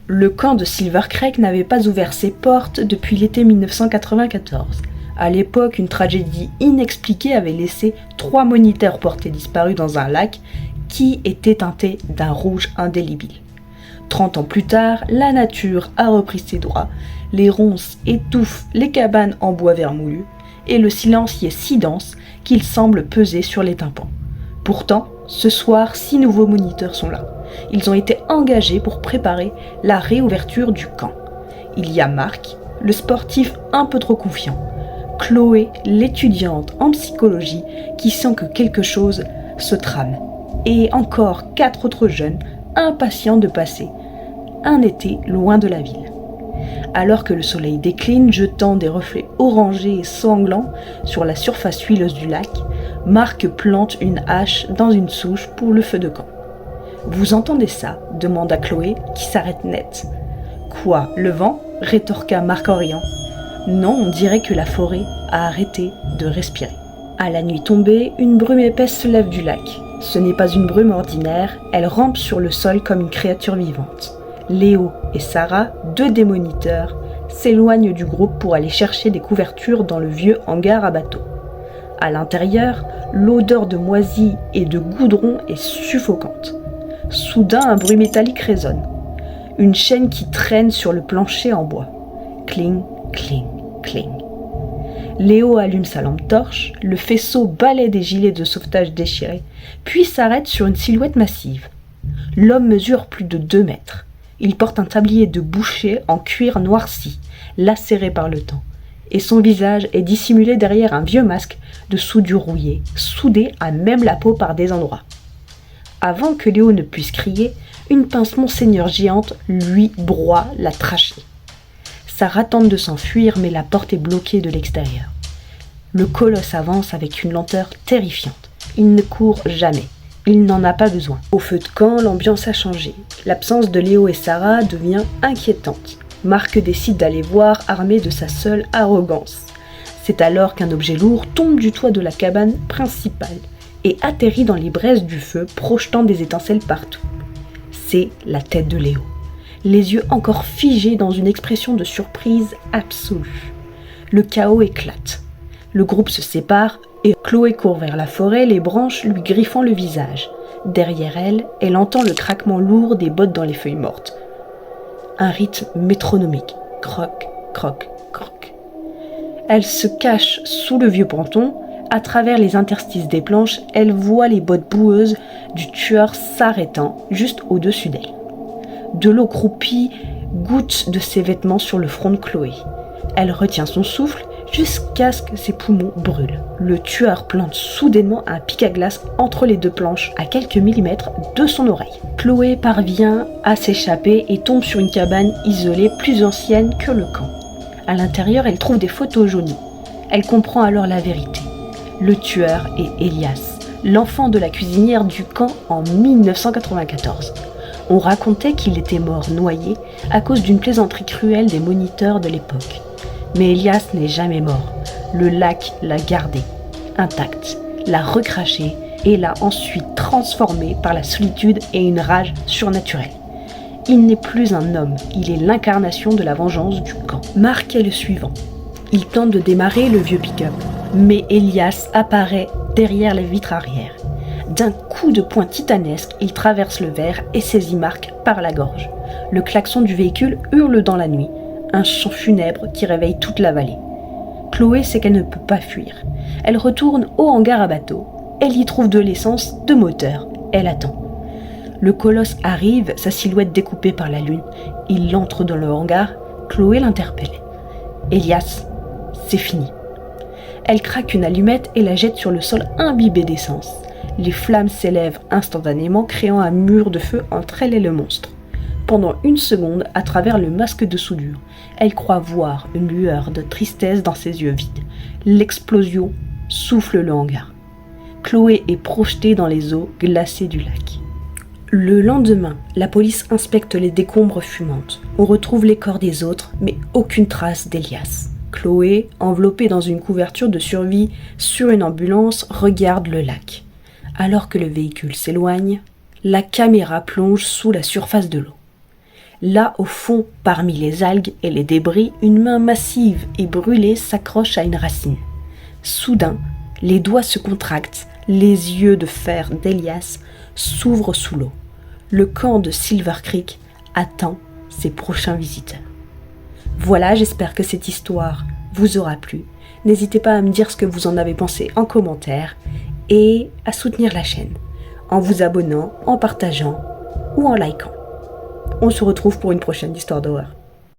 Le camp de Silver Creek n'avait pas ouvert ses portes depuis l'été 1994. À l'époque, une tragédie inexpliquée avait laissé 3 moniteurs portés disparus dans un lac qui était teinté d'un rouge indélébile. 30 ans plus tard, la nature a repris ses droits, les ronces étouffent les cabanes en bois vermoulu, et le silence y est si dense qu'il semble peser sur les tympans. Pourtant, ce soir, 6 nouveaux moniteurs sont là. Ils ont été engagés pour préparer la réouverture du camp. Il y a Marc, le sportif un peu trop confiant, Chloé, l'étudiante en psychologie qui sent que quelque chose se trame, et encore 4 autres jeunes impatients de passer un été loin de la ville. Alors que le soleil décline, jetant des reflets orangés et sanglants sur la surface huileuse du lac, Marc plante une hache dans une souche pour le feu de camp. « Vous entendez ça ?» demanda Chloé, qui s'arrête net. « Quoi, le vent ?» rétorqua Marc en riant. « Non, on dirait que la forêt a arrêté de respirer. » À la nuit tombée, une brume épaisse se lève du lac. Ce n'est pas une brume ordinaire, elle rampe sur le sol comme une créature vivante. Léo et Sarah, 2 des moniteurs, s'éloignent du groupe pour aller chercher des couvertures dans le vieux hangar à bateaux. À l'intérieur, l'odeur de moisie et de goudron est suffocante. Soudain, un bruit métallique résonne. Une chaîne qui traîne sur le plancher en bois. Cling, cling, cling. Léo allume sa lampe torche, le faisceau balaie des gilets de sauvetage déchirés, puis s'arrête sur une silhouette massive. L'homme mesure plus de 2 mètres. Il porte un tablier de boucher en cuir noirci, lacéré par le temps, et son visage est dissimulé derrière un vieux masque de soudure rouillée, soudé à même la peau par des endroits. Avant que Léo ne puisse crier, une pince Monseigneur géante lui broie la trachée. Sarah tente de s'enfuir, mais la porte est bloquée de l'extérieur. Le colosse avance avec une lenteur terrifiante. Il ne court jamais. Il n'en a pas besoin. Au feu de camp, l'ambiance a changé. L'absence de Léo et Sarah devient inquiétante. Marc décide d'aller voir, armé de sa seule arrogance. C'est alors qu'un objet lourd tombe du toit de la cabane principale et atterrit dans les braises du feu, projetant des étincelles partout. C'est la tête de Léo, les yeux encore figés dans une expression de surprise absolue. Le chaos éclate. Le groupe se sépare et Chloé court vers la forêt, les branches lui griffant le visage. Derrière elle, elle entend le craquement lourd des bottes dans les feuilles mortes. Un rythme métronomique. Croc, croc, croc. Elle se cache sous le vieux ponton. À travers les interstices des planches, elle voit les bottes boueuses du tueur s'arrêtant juste au-dessus d'elle. De l'eau croupie goutte de ses vêtements sur le front de Chloé. Elle retient son souffle jusqu'à ce que ses poumons brûlent. Le tueur plante soudainement un pic à glace entre les 2 planches à quelques millimètres de son oreille. Chloé parvient à s'échapper et tombe sur une cabane isolée plus ancienne que le camp. À l'intérieur, elle trouve des photos jaunies. Elle comprend alors la vérité. Le tueur est Elias, l'enfant de la cuisinière du camp en 1994. On racontait qu'il était mort noyé à cause d'une plaisanterie cruelle des moniteurs de l'époque. Mais Elias n'est jamais mort. Le lac l'a gardé, intact, l'a recraché et l'a ensuite transformé par la solitude et une rage surnaturelle. Il n'est plus un homme, il est l'incarnation de la vengeance du camp. Marc est le suivant. Il tente de démarrer le vieux pick-up, mais Elias apparaît derrière la vitre arrière. D'un coup de poing titanesque, il traverse le verre et saisit Marc par la gorge. Le klaxon du véhicule hurle dans la nuit, un chant funèbre qui réveille toute la vallée. Chloé sait qu'elle ne peut pas fuir. Elle retourne au hangar à bateau. Elle y trouve de l'essence, de moteur. Elle attend. Le colosse arrive, sa silhouette découpée par la lune. Il entre dans le hangar. Chloé l'interpelle. « Elias, c'est fini. » Elle craque une allumette et la jette sur le sol imbibé d'essence. Les flammes s'élèvent instantanément, créant un mur de feu entre elle et le monstre. Pendant 1 seconde, à travers le masque de soudure, elle croit voir une lueur de tristesse dans ses yeux vides. L'explosion souffle le hangar. Chloé est projetée dans les eaux glacées du lac. Le lendemain, la police inspecte les décombres fumantes. On retrouve les corps des autres, mais aucune trace d'Elias. Chloé, enveloppée dans une couverture de survie sur une ambulance, regarde le lac. Alors que le véhicule s'éloigne, la caméra plonge sous la surface de l'eau. Là, au fond, parmi les algues et les débris, une main massive et brûlée s'accroche à une racine. Soudain, les doigts se contractent, les yeux de fer d'Elias s'ouvrent sous l'eau. Le camp de Silver Creek attend ses prochains visiteurs. Voilà, j'espère que cette histoire vous aura plu. N'hésitez pas à me dire ce que vous en avez pensé en commentaire et à soutenir la chaîne en vous abonnant, en partageant ou en likant. On se retrouve pour une prochaine histoire d'horreur.